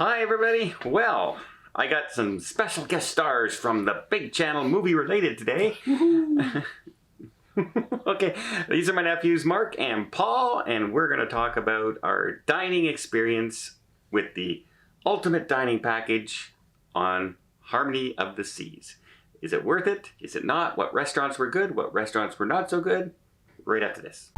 Hi everybody. Well, I got some special guest stars from the big channel Movie Related today. Okay, these are my nephews Mark and Paul, and we're going to talk about our dining experience with the Ultimate Dining Package on Harmony of the Seas. Is it worth it? Is it not? What restaurants were good? What restaurants were not so good? Right after this.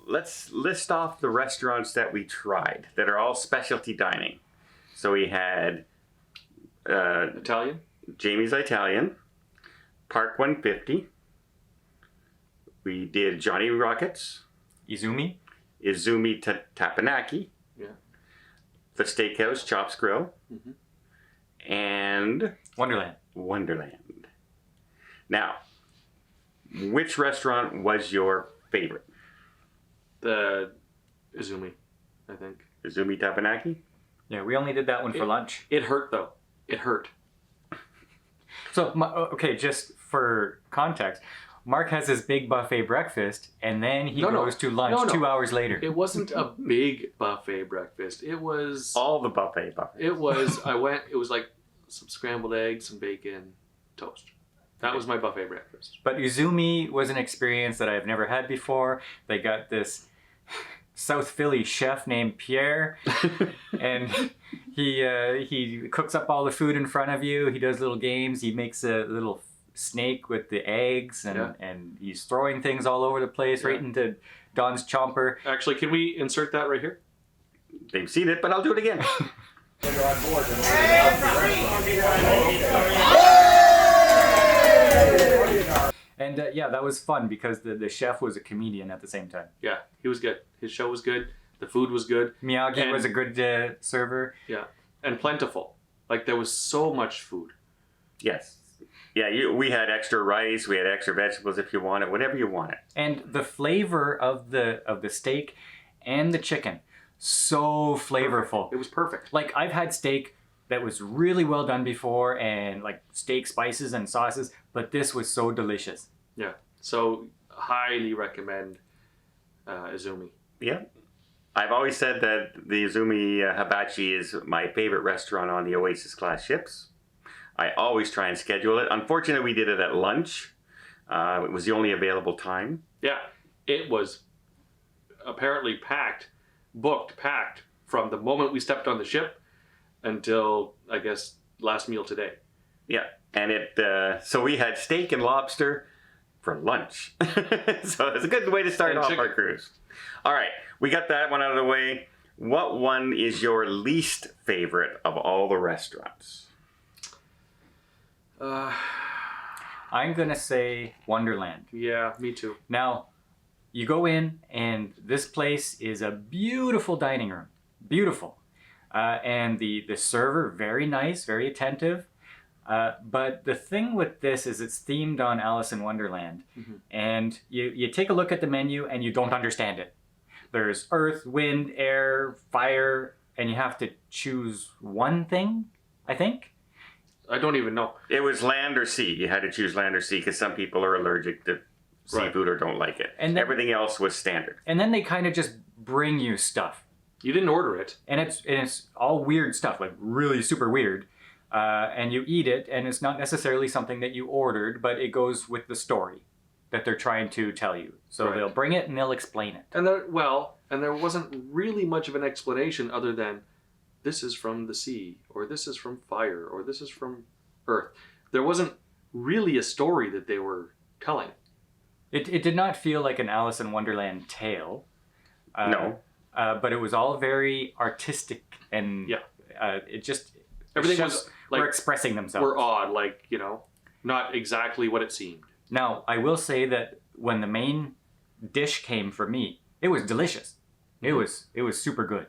Let's list off the restaurants that we tried that are all specialty dining. So we had Italian, Jamie's Italian, Park 150. We did Johnny Rockets, Izumi, Tapanaki, yeah, the Steakhouse, Chops Grill, and Wonderland. Now, which restaurant was your favorite? the Izumi, I think. Izumi Tapanaki? Yeah, we only did that one for lunch. It hurt though. It hurt. So, okay, just for context, Mark has his big buffet breakfast, and then he goes to lunch 2 hours later. It wasn't a big buffet breakfast. It was all the buffets. It was. It was like some scrambled eggs, some bacon, toast. That was my buffet breakfast. But Izumi was an experience that I've never had before. They got this South Philly chef named Pierre, and he cooks up all the food in front of you. He does little games. He makes a little snake with the eggs, and he's throwing things all over the place, right into Don's chomper. Actually, can we insert that right here? They've seen it, but I'll do it again. And yeah, that was fun because the chef was a comedian at the same time. Yeah, he was good. His show was good. The food was good. Miyagi was a good server. Yeah, and plentiful. Like there was so much food. Yes. Yeah, we had extra rice, we had extra vegetables if you wanted, whatever you wanted. And the flavor of the steak and the chicken, so flavorful. It was perfect. Like I've had steak that was really well done before, and like steak spices and sauces, but this was so delicious. Yeah, so highly recommend Izumi. Yeah. I've always said that the Izumi Hibachi is my favorite restaurant on the Oasis class ships. I always try and schedule it. Unfortunately, we did it at lunch. It was the only available time. Yeah, it was apparently packed from the moment we stepped on the ship until, I guess, last meal today. Yeah, and so we had steak and lobster for lunch. So it's a good way to start off our cruise. All right, we got that one out of the way. What one is your least favorite of all the restaurants? I'm gonna say Wonderland. Yeah, me too. Now, you go in and this place is a beautiful dining room. Beautiful. And the server, very nice, very attentive. But the thing with this is it's themed on Alice in Wonderland. And you take a look at the menu and you don't understand it. There's earth, wind, air, fire, and you have to choose one thing, I think. I don't even know. It was land or sea. You had to choose land or sea because some people are allergic to seafood or don't like it. And then, everything else was standard. And then they kind of just bring you stuff. You didn't order it. And it's all weird stuff, like really super weird. And you eat it, and it's not necessarily something that you ordered, but it goes with the story that they're trying to tell you. So they'll bring it and they'll explain it. And there wasn't really much of an explanation other than this is from the sea, or this is from fire, or this is from earth. There wasn't really a story that they were telling. It did not feel like an Alice in Wonderland tale. No. But it was all very artistic, and it just... Everything was like... were expressing themselves. Were odd, like, not exactly what it seemed. Now, I will say that when the main dish came for me, it was delicious. It was super good.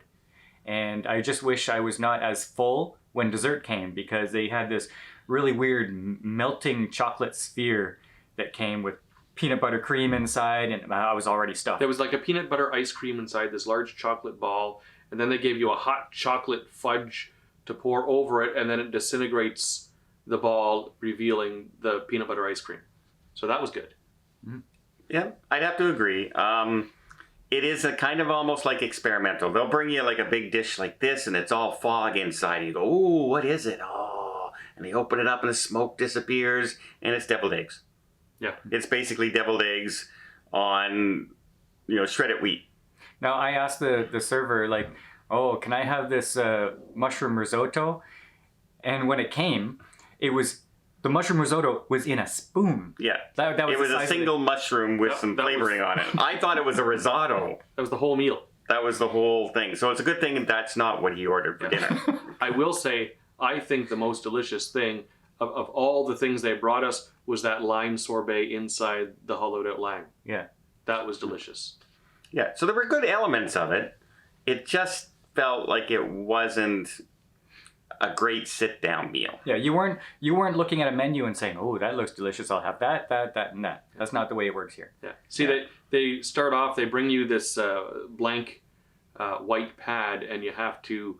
And I just wish I was not as full when dessert came, because they had this really weird melting chocolate sphere that came with peanut butter cream inside, and I was already stuffed. There was like a peanut butter ice cream inside this large chocolate ball, and then they gave you a hot chocolate fudge to pour over it, and then it disintegrates the ball revealing the peanut butter ice cream. So that was good. Yeah, I'd have to agree. It is a kind of almost like experimental. They'll bring you like a big dish like this, and it's all fog inside. And you go, "Ooh, what is it?" Oh, and they open it up, and the smoke disappears, and it's deviled eggs. Yeah. It's basically deviled eggs on, shredded wheat. Now I asked the server like, "Oh, can I have this mushroom risotto?" And when it came, the mushroom risotto was in a spoon. Yeah, That was it was the a size of single mushroom with some flavoring on it. I thought it was a risotto. That was the whole meal. That was the whole thing. So it's a good thing that's not what he ordered for dinner. I will say, I think the most delicious thing of all the things they brought us was that lime sorbet inside the hollowed out lang. Yeah. That was delicious. Yeah, so there were good elements of it. It just felt like it wasn't a great sit-down meal. Yeah, you weren't looking at a menu and saying, "Oh, that looks delicious. I'll have that, and that." That's not the way it works here. Yeah. See, they start off, they bring you this blank white pad, and you have to,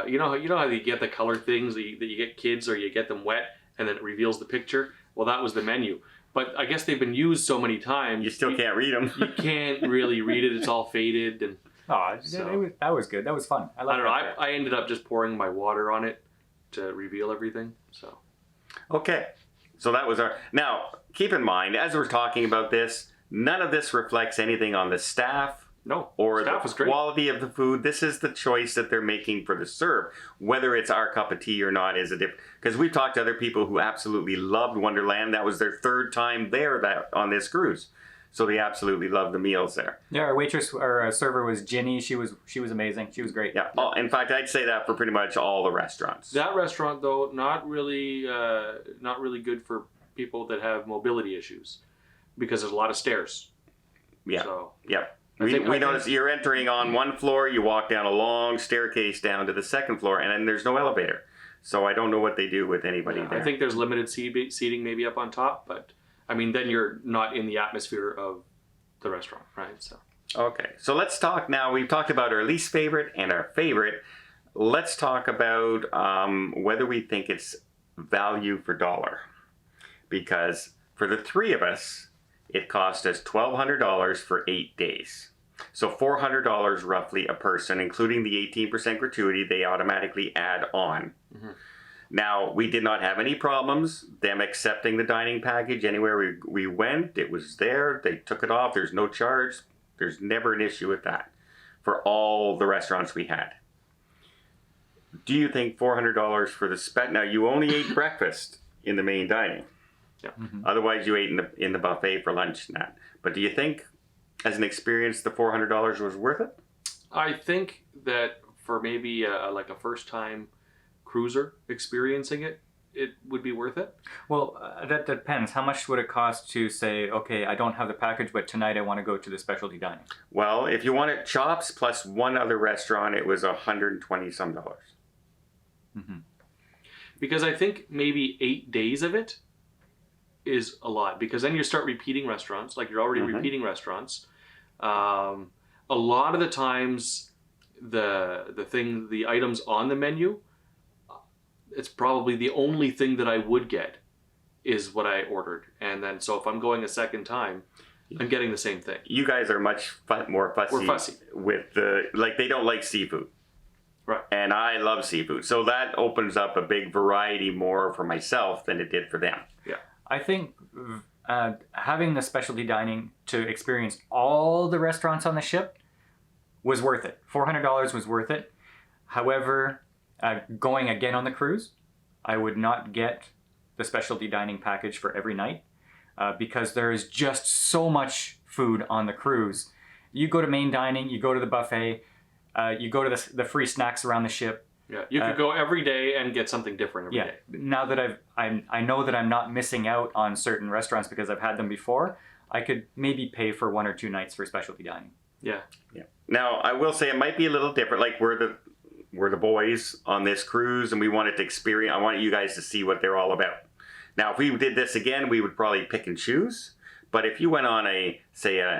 you know how you get the color things that you get kids, or you get them wet, and then it reveals the picture. Well, that was the menu. But I guess they've been used so many times. You still can't read them. You can't really read it. It's all faded, and Oh, So- that was good. That was fun. I don't know. I ended up just pouring my water on it to reveal everything. So Okay, so that was our... Now, keep in mind, as we're talking about this, none of this reflects anything on the staff no, or staff the was great. quality of the food. This is the choice that they're making for the serve. Whether it's our cup of tea or not is a different... Because we've talked to other people who absolutely loved Wonderland. That was their third time there on this cruise. So they absolutely loved the meals there. Yeah, our server was Ginny. She was amazing. She was great. Yeah. In fact, I'd say that for pretty much all the restaurants. That restaurant, though, not really good for people that have mobility issues, because there's a lot of stairs. Yeah. So Yeah. I We think- noticed you're entering on one floor, you walk down a long staircase down to the second floor, and then there's no elevator. So I don't know what they do with anybody there. I think there's limited seating maybe up on top, but I mean, then you're not in the atmosphere of the restaurant, right? So Okay, so let's talk now. We've talked about our least favorite and our favorite. Let's talk about whether we think it's value for dollar. Because for the three of us, it cost us $1,200 for 8 days. So $400 roughly a person, including the 18% gratuity they automatically add on. Mhm. Now, we did not have any problems them accepting the dining package anywhere we went. It was there. They took it off. There's no charge. There's never an issue with that for all the restaurants we had. Do you think $400 for the Now, you only ate breakfast in the main dining. Yeah. Mhm. Otherwise, you ate in the buffet for lunch and that. But do you think, as an experience, the $400 was worth it? I think that for maybe like a first-time cruiser experiencing it, it would be worth it. Well, that depends. How much would it cost to say, okay, I don't have the package, but tonight I want to go to the specialty dining? Well, if you wanted chops plus one other restaurant, it was $120 some. Mm-hmm. Because I think maybe 8 days of it is a lot, because then you start repeating restaurants, like you're already Mhm. repeating restaurants. A lot of the times, the items on the menu, it's probably the only thing that I would get is what I ordered, and then so if I'm going a second time, I'm getting the same thing. You guys are much more fussy. We're fussy. With they don't like seafood. Right. And I love seafood. So that opens up a big variety more for myself than it did for them. I think having the specialty dining to experience all the restaurants on the ship was worth it. $400 was worth it. However, going again on the cruise, I would not get the specialty dining package for every night because there is just so much food on the cruise. You go to main dining, you go to the buffet, you go to the free snacks around the ship. Yeah, you could go every day and get something different every day. Now that I know that I'm not missing out on certain restaurants because I've had them before, I could maybe pay for 1 or 2 nights for specialty dining. Yeah. Now, I will say it might be a little different. Like we're the boys on this cruise, and we wanted to experience. I wanted you guys to see what they're all about. Now, if we did this again, we would probably pick and choose. But if you went on an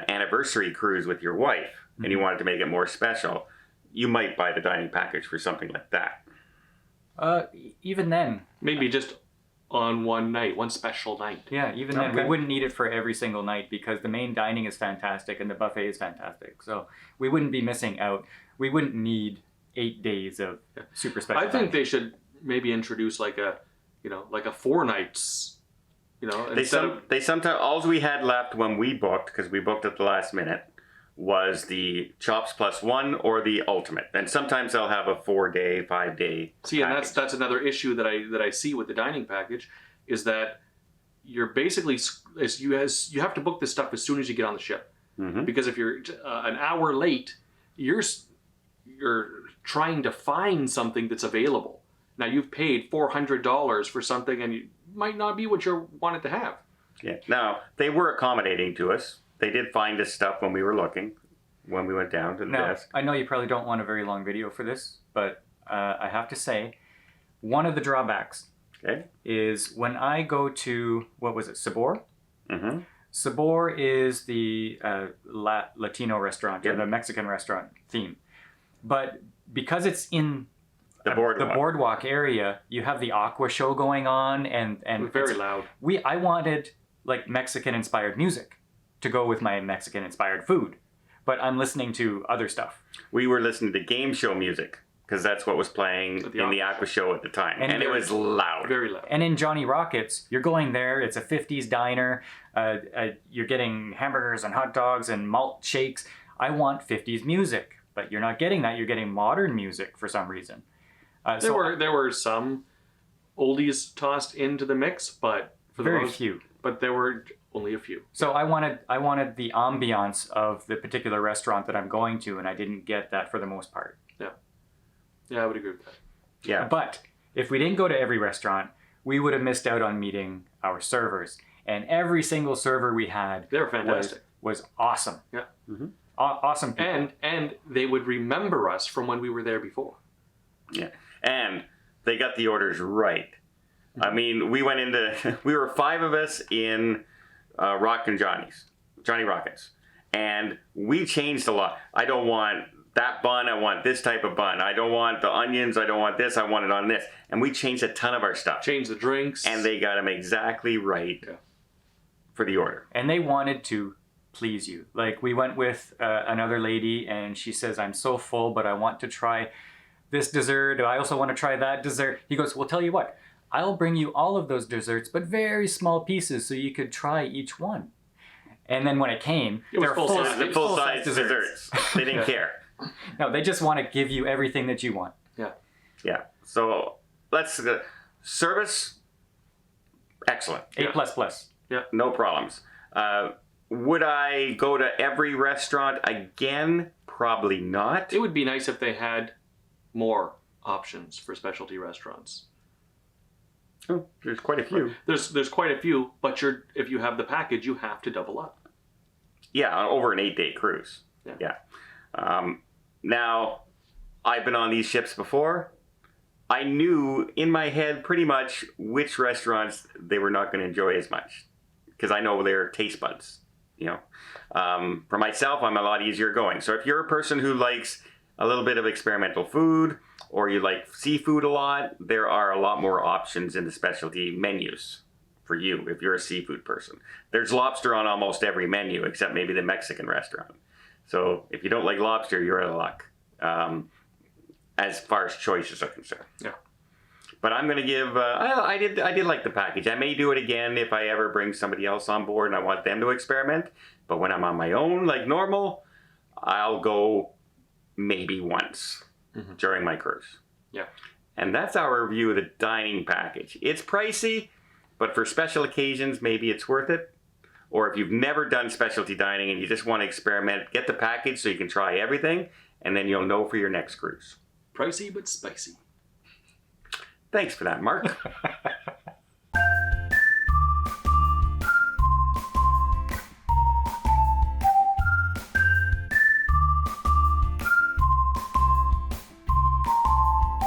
anniversary cruise with your wife and you wanted to make it more special, you might buy the dining package for something like that. Even then, Maybe just on one night, one special night. Yeah, even then, we Okay. wouldn't need it for every single night because the main dining is fantastic and the buffet is fantastic. So we wouldn't be missing out. We wouldn't need 8 days of super special I think dining. they should maybe introduce like a 4 nights. They Instead of sometimes all we had left when we booked, because we booked at the last minute, was the chops plus one or the ultimate. And sometimes they'll have a 4-day, 5-day. see, and package. that's another issue that I see with the dining package is that you're basically you have to book this stuff as soon as you get on the ship, because if you're an hour late, you're trying to find something that's available. Now you've paid $400 for something, and it might not be what you wanted to have. Yeah. Now, they were accommodating to us. They did find us stuff when we were looking, when we went down to the Now, desk. I know you probably don't want a very long video for this, but I have to say, one of the drawbacks Okay. is when I go to, what was it, Sabor? Mm-hmm. Sabor is the Latino restaurant, or Yep. the Mexican restaurant theme. But because it's in The boardwalk. boardwalk area, you have the aqua show going on, and Very it's- loud. I wanted like Mexican inspired music to go with my Mexican inspired food, but I'm listening to other stuff. We were listening to game show music, because that's what was playing At the in the Aqua Aqua Show at the time. And And it very- was loud. Very loud. And in Johnny Rockets, you're going there. It's a 50s diner. You're getting hamburgers and hot dogs and malt shakes. I want 50s music, but you're not getting that. You're getting modern music for some reason. There were some oldies tossed into the mix, but for the very most, few. but there were only a few. So I wanted the ambiance of the particular restaurant that I'm going to, and I didn't get that for the most part. Yeah, I would agree with that. Yeah. But if we didn't go to every restaurant, we would have missed out on meeting our servers. And every single server we had They're fantastic. was awesome. Yeah. Awesome people. And they would remember us from when we were there before. Yeah. And they got the orders right. I mean, we went into, we were 5 of us in Johnny Rockets. And we changed a lot. I don't want that bun, I want this type of bun. I don't want the onions, I don't want this, I want it on this. And we changed a ton of our stuff. Change the drinks. And they got them exactly right Yeah. for the order. And they wanted to please you. Like we went with another lady, and she says, "I'm so full, but I want to try this dessert. I also want to try that dessert." He goes, "Well, tell you what, I'll bring you all of those desserts, but very small pieces so you could try each one." And then when it came, It was they're full-size. The full-size desserts. They didn't care. No, they just want to give you everything that you want. Yeah. So let's service. Excellent. A++. No problems. Would I go to every restaurant again? Probably not. It would be nice if they had more options for specialty restaurants. Oh, there's quite a few. There's quite a few, but if you have the package, you have to double up. Yeah, over an 8-day cruise. Yeah. Now, I've been on these ships before. I knew in my head pretty much which restaurants they were not going to enjoy as much, because I know their taste buds. For myself, I'm a lot easier going. So if you're a person who likes a little bit of experimental food, or you like seafood a lot, there are a lot more options in the specialty menus for you if you're a seafood person. There's lobster on almost every menu except maybe the Mexican restaurant. So if you don't like lobster, you're out of luck as far as choices are concerned. Yeah. But I'm going to give. I did like the package. I may do it again if I ever bring somebody else on board and I want them to experiment. But when I'm on my own, like normal, I'll go maybe once during my cruise. Yeah. And that's our review of the dining package. It's pricey, but for special occasions, maybe it's worth it. Or if you've never done specialty dining and you just want to experiment, get the package so you can try everything, and then you'll know for your next cruise. Pricey but spicy. Thanks for that, Mark.